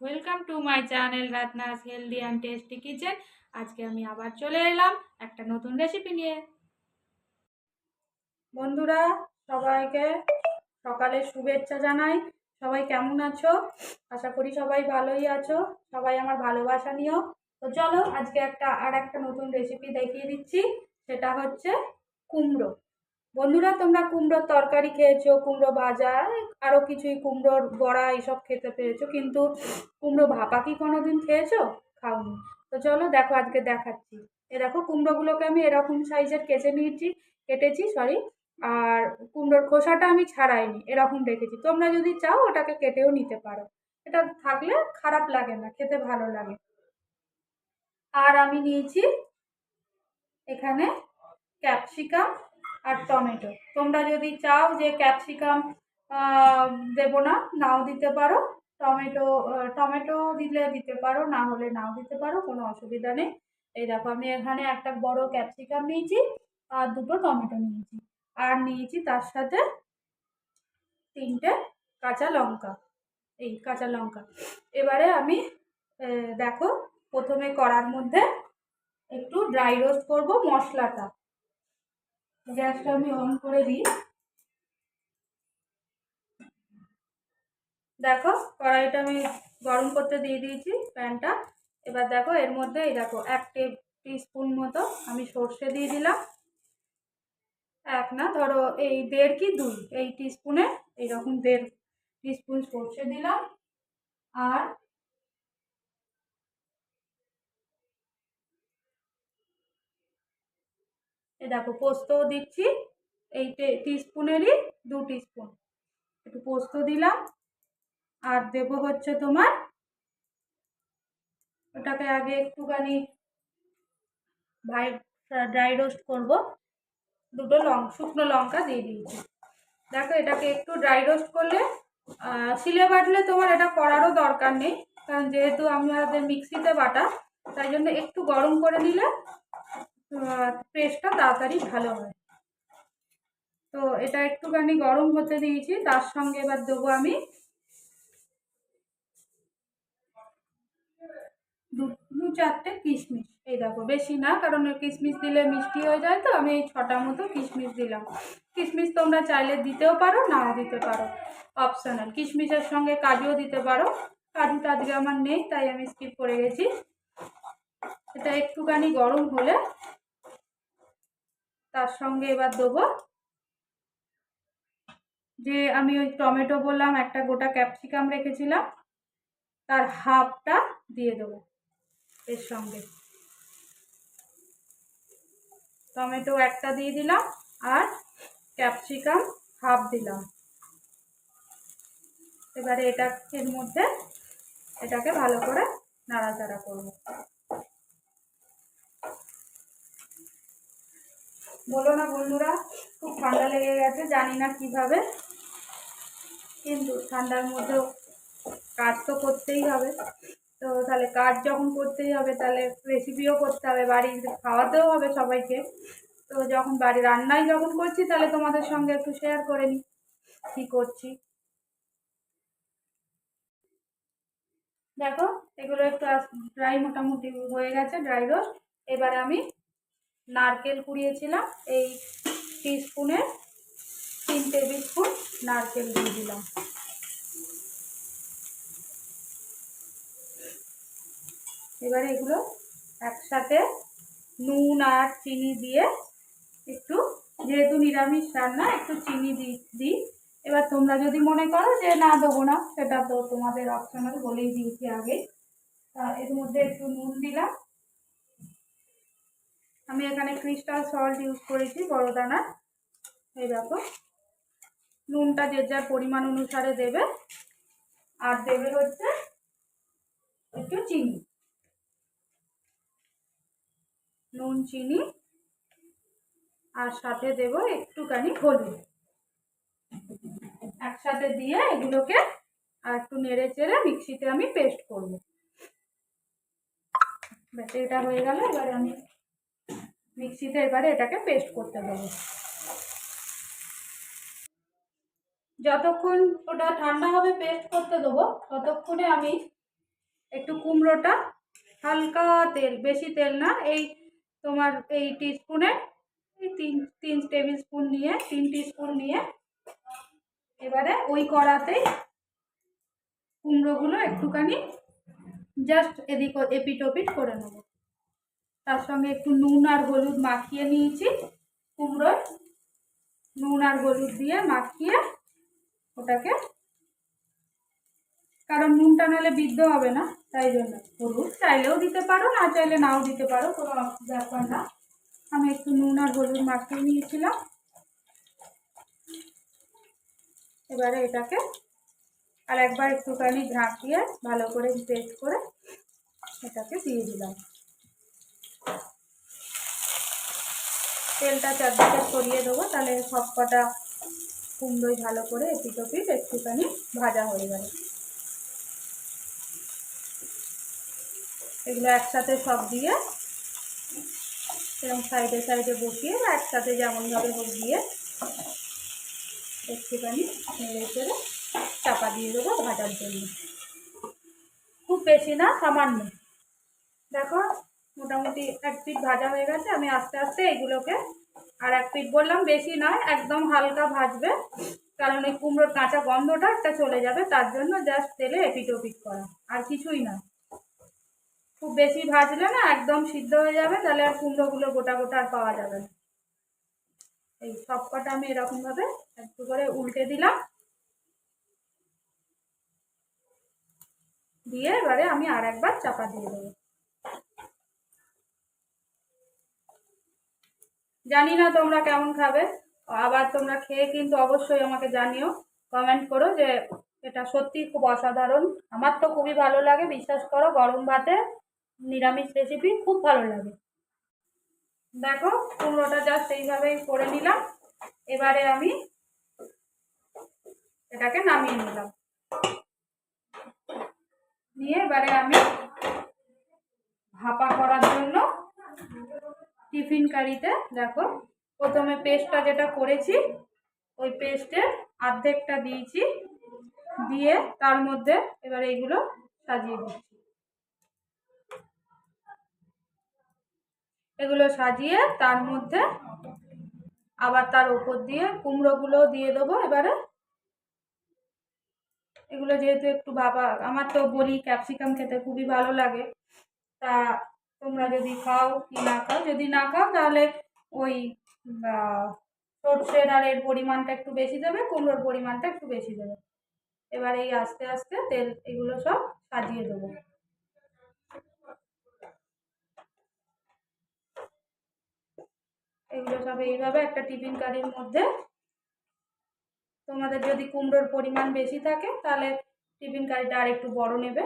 Welcome to my channel Ratna's healthy and tasty kitchen. আজকে আমি আবার চলে এলাম একটা নতুন রেসিপি নিয়ে। বন্ধুরা, সবাইকে সকালে শুভেচ্ছা জানাই। সবাই কেমন আছো? আশা করি সবাই ভালোই আছো। সবাই আমার ভালোবাসা নিও। তো চলো আজকে একটা নতুন রেসিপি দেখিয়ে দিচ্ছি। সেটা হচ্ছে কুমড়ো। বন্ধুরা, তোমরা কুমড়োর তরকারি খেয়েছো, কুমড়ো ভাজা, আরো কিছুই, কুমড়োর বড়া, এইসব খেতে পেরেছো, কিন্তু কুমড়ো ভাপা কি কোনোদিন খেয়েছো? খাওনি। তো চলো দেখো, আজকে দেখাচ্ছি। এ দেখো, কুমড়োগুলোকে আমি এরকম সাইজের কেটেছি, সরি। আর কুমড়োর খোসাটা আমি ছাড়াইনি, এরকম রেখেছি। তোমরা যদি চাও ওটাকে কেটেও নিতে পারো। এটা থাকলে খারাপ লাগে না, খেতে ভালো লাগে। আর আমি নিয়েছি এখানে ক্যাপসিকাম আর টমেটো। তোমরা যদি চাও যে ক্যাপসিকাম দেবো না, নাও দিতে পারো। টমেটো দিলে দিতে পারো, না হলে নাও দিতে পারো, কোনো অসুবিধা নেই। এই দেখো, আমি এখানে একটা বড় ক্যাপসিকাম নিয়েছি আর দুটো টমেটো নিয়েছি। আর নিয়েছি তার সাথে 3টে কাঁচা লঙ্কা। এই কাঁচা লঙ্কা। এবারে আমি দেখো, প্রথমে কড়ার মধ্যে একটু ড্রাই রোস্ট করবো মশলাটা। গ্যাসটা আমি অন করে দিই। দেখো, কড়াইটা আমি গরম করতে দিয়ে দিয়েছি, প্যানটা। এবার দেখো, এর মধ্যে এই দেখো 1 টিস্পুন মতো আমি সর্ষে দিয়ে দিলাম। এক না, ধরো এই 1.5 কি 2, এই টিস্পুনে এইরকম 1.5 টিস্পুন সর্ষে দিলাম। আর এই দেখো, পোস্তও দিচ্ছি, এই টিস্পুনেরই 2 টিস্পুন একটু পোস্ত দিলাম। আর দেবো হচ্ছে তোমার, ওটাকে আগে একটুখানি ড্রাই রোস্ট করবো। দুটো শুকনো লঙ্কা দিয়ে দিয়েছি। দেখো, এটাকে একটু ড্রাই রোস্ট করলে, শিলে বাটলে তোমার এটা করারও দরকার নেই, কারণ যেহেতু আমাদের মিক্সিতে বাটা, তাই জন্য একটু গরম করে নিলে পেস্টটা তাড়াতাড়ি ভালো হয়। তো এটা একটুখানি গরম হতে দিয়েছি। তার সঙ্গে এবার দেবো আমি 2-4টে কিশমিশ। এই দেখো, বেশি না, কারণ কিশমিশ দিলে মিষ্টি হয়ে যায়, তো আমি এই 6টা মতো কিশমিশ দিলাম। কিশমিশ তোমরা চাইলে দিতেও পারো, নাও দিতে পারো, অপশনাল। কিশমিশের সঙ্গে কাজুও দিতে পারো। কাজুটা আজকে আমার নেই, তাই আমি স্কিপ করে গেছি। এটা একটুখানি গরম হলে তার সঙ্গে এবার দেবো যে আমি ওই টমেটো বললাম, একটা গোটা ক্যাপসিকাম রেখেছিলাম, তার হাফটা দিয়ে দেবো এর সঙ্গে। টমেটো একটা দিয়ে দিলাম, আর ক্যাপসিকাম হাফ দিলাম। এবারে এর মধ্যে এটাকে ভালো করে নাড়াচাড়া করব। বলো না বন্ধুরা, খুব ঠান্ডা লেগে গেছে, জানি না কিভাবে, কিন্তু ঠান্ডার মধ্যেও কাজ তো করতেই হবে। তো তাহলে কাজ যখন করতেই হবে, তাহলে রেসিপিও করতে হবে, বাড়ির খাওয়াতেও হবে সবাইকে। তো যখন বাড়ির রান্নাই যখন করছি, তাহলে তোমাদের সঙ্গে একটু শেয়ার করে নিই কী করছি। দেখো, এগুলো একটু ড্রাই মোটামুটি হয়ে গেছে, ড্রাই রোস্ট। এবারে আমি নারকেল কুড়িয়েছিলাম, এই টিস্পুনে 3 টেবিল স্পুন নারকেল দিয়ে দিলাম। এবারে এগুলো একসাথে নুন আর চিনি দিয়ে একটু, যেহেতু নিরামিষ রান্না, একটু চিনি দিই। এবার তোমরা যদি মনে করো যে না দেবো না, সেটা তো তোমাদের অপশনাল, বলেই দিয়েছি আগে। এর মধ্যে একটু নুন দিলাম। আমি এখানে ক্রিস্টাল সল্ট ইউজ করেছি, বড় দানা। এই দেখো, নুনটা যে যার পরিমাণ অনুসারে দেবে। আর দেবে হচ্ছে একটু চিনি, নুন চিনি, আর সাথে দেব একটুখানি হলুদ। একসাথে দিয়ে এগুলোকে আর একটু নেড়ে চেড়ে মিক্সিতে আমি পেস্ট করবো। ব্যাস, এটা হয়ে গেল। এবারে আমি মিক্সিতে এটাকে পেস্ট করতে দেবো। যতক্ষণ ওটা ঠান্ডা হবে পেস্ট করতে দেবো, ততক্ষণে আমি একটু কুমড়োটা হালকা তেল, বেশি তেল না, এই তোমার এই টিস্পুনে এই তিন টেবিল স্পুন নিয়ে 3 টিস্পুন নিয়ে এবারে ওই কড়াতেই কুমড়োগুলো একটুখানি জাস্ট এদিক এপিট ওপিট করে নেব। তার সঙ্গে একটু নুন আর হলুদ মাখিয়ে নিয়েছি, কুমড়োর নুন আর হলুদ দিয়ে মাখিয়ে ওটাকে, কারণ নুনটা নাহলে বিদ্ধ হবে না, তাই জন্য হলুদ চাইলেও দিতে পারো, না চাইলে নাও দিতে পারো, কোনো ব্যাপার না। আমি একটু নুন আর হলুদ মাখিয়ে নিয়েছিলাম। এবারে এটাকে আর একবার একটুখানি ঢাকিয়ে ভালো করে পেস্ট করে এটাকে দিয়ে দিলাম। তেলটা চারদিকে ছড়িয়ে দেবো, তাহলে সব কটা কুমড়োই ভালো করে এপিট ওপিট একটুখানি ভাজা হয়ে যাবে। এগুলো একসাথে সব দিয়ে এরকম সাইডে সাইডে বসিয়ে বা একসাথে যেমনভাবে হোক দিয়ে একটুখানি নেড়ে চেড়ে চাপা দিয়ে দেবো ভাজার জন্য। খুব বেশি না, সামান্য। দেখো মোটামুটি 1 পিঠ ভাজা হয়ে গেছে। আমি আস্তে আস্তে এগুলোকে আর 1 পিঠ বললাম, বেশি নয়, একদম হালকা ভাজবে, কারণ এই কুমড়োর কাঁচা গন্ধটা একটা চলে যাবে, তার জন্য জাস্ট তেলে এপিট ওপিট করা, আর কিছুই না। খুব বেশি ভাজলে না একদম সিদ্ধ হয়ে যাবে, তাহলে আর কুমড়োগুলো গোটা গোটা আর পাওয়া যাবে না। এই সব কটা আমি এরকমভাবে একটু করে উল্টে দিলাম, দিয়ে এবারে আমি আর একবার চাপা দিয়ে দেবো। জানি না তোমরা কেমন খাবে, আবার তোমরা খেয়ে কিন্তু অবশ্যই আমাকে জানিও, কমেন্ট করো যে এটা সত্যি খুব অসাধারণ। আমার তো খুবই ভালো লাগে, বিশ্বাস করো, গরম ভাতে নিরামিষ রেসিপি খুব ভালো লাগে। দেখো কুমড়োটা জাস্ট এইভাবেই করে নিলাম। এবারে আমি এটাকে নামিয়ে নিলাম, নিয়ে এবারে আমি ভাপা করার জন্য টিফিন কারিতে দেখো প্রথমে পেস্টটা যেটা করেছি ওই পেস্টের অর্ধেকটা দিয়েছি, দিয়ে তার মধ্যে এবারে এগুলো সাজিয়ে দিচ্ছি। এগুলো সাজিয়ে তার মধ্যে আবার তার উপর দিয়ে কুমড়োগুলো দিয়ে দেবো। এবারে এগুলো যেহেতু একটু ভাপা, আমার তো বলি ক্যাপসিকাম খেতে খুবই ভালো লাগে, তা তোমরা যদি খাও কি না খাও, যদি না খাও তাহলে ওই সর্ষের আর এর পরিমাণটা একটু বেশি দেবে, কুমড়োর পরিমাণটা একটু বেশি দেবে। এবার এই আস্তে আস্তে তেল এগুলো সব সাজিয়ে দেবো। এগুলো সব এইভাবে একটা টিফিন কারির মধ্যে, তোমাদের যদি কুমড়োর পরিমাণ বেশি থাকে তাহলে টিফিন কারিটা আর একটু বড় নেবে।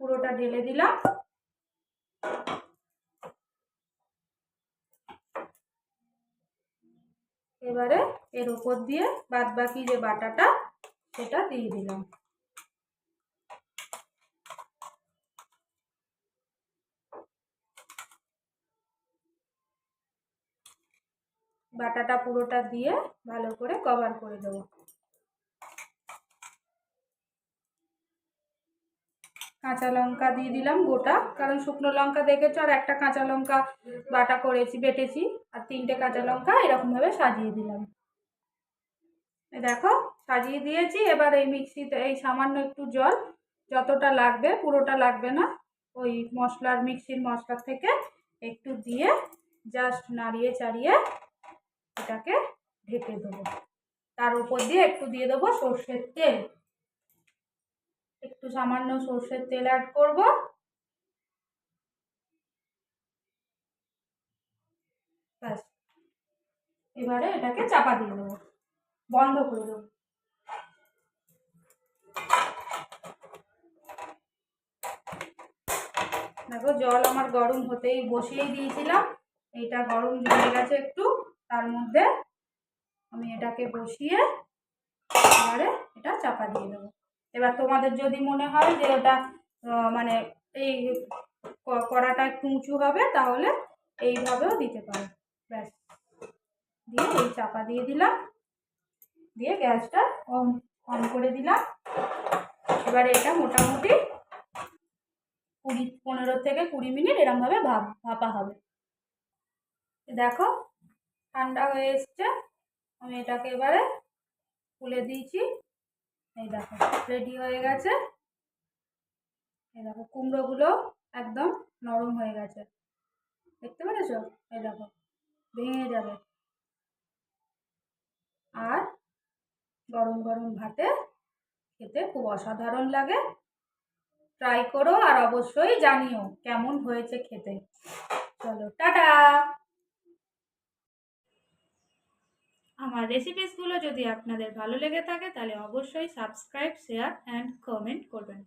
পুরোটা ঢেলে দিলাম। এবারে এর উপর দিয়ে বাদ বাকি যে বাটাটা সেটা দিয়ে দিলাম। বাটাটা পুরোটা দিয়ে ভালো করে কভার করে দেবো। কাঁচা লঙ্কা দিয়ে দিলাম গোটা, কারণ শুকনো লঙ্কা দেখেছো, আর একটা কাঁচা লঙ্কা বাটা করেছি, বেটেছি, আর 3টে কাঁচা লঙ্কা এরকমভাবে সাজিয়ে দিলাম। দেখো সাজিয়ে দিয়েছি। এবার এই মিক্সিতে এই সামান্য একটু জল, যতটা লাগবে, পুরোটা লাগবে না, ওই মশলার মিক্সির মশলা থেকে একটু দিয়ে জাস্ট নাড়িয়ে চাড়িয়ে এটাকে ঢেকে দেবো। তার উপর দিয়ে একটু দিয়ে দেবো সর্ষের তেল, একটু সামান্য সর্ষের তেল অ্যাড করব। ব্যাস, এবারে এটাকে চাপা দিয়ে দেবো, বন্ধ করে দেবো। দেখো জল আমার গরম হতেই বসিয়েই দিয়েছিলাম, এইটা গরম হয়ে গেছে একটু, তার মধ্যে আমি এটাকে বসিয়ে এবারে এটা চাপা দিয়ে দেবো। এবার তোমাদের যদি মনে হয় যে ওটা মানে এই কড়াটা একটু উঁচু হবে, তাহলে এইভাবেও দিতে পারো। ব্যাস, দিয়ে এই চাপা দিয়ে দিলাম, দিয়ে গ্যাসটা অন করে দিলাম। এবারে এটা মোটামুটি 15 থেকে 20 মিনিট এরমভাবে ভাপা হবে। দেখো ঠান্ডা হয়ে এসছে, আমি এটাকে এবারে তুলে দিয়েছি। এই দেখো রেডি হয়ে গেছে। এই দেখো কুমড়োগুলো একদম নরম হয়ে গেছে, দেখতে পেরেছ? এই দেখো ভেঙে যাবে। আর গরম গরম ভাতে খেতে খুব অসাধারণ লাগে। ট্রাই করো আর অবশ্যই জানিও কেমন হয়েছে খেতে। চলো টাটা। আমার রেসিপিসগুলো যদি আপনাদের ভালো লেগে থাকে তাহলে অবশ্যই সাবস্ক্রাইব, শেয়ার অ্যান্ড কমেন্ট করবেন।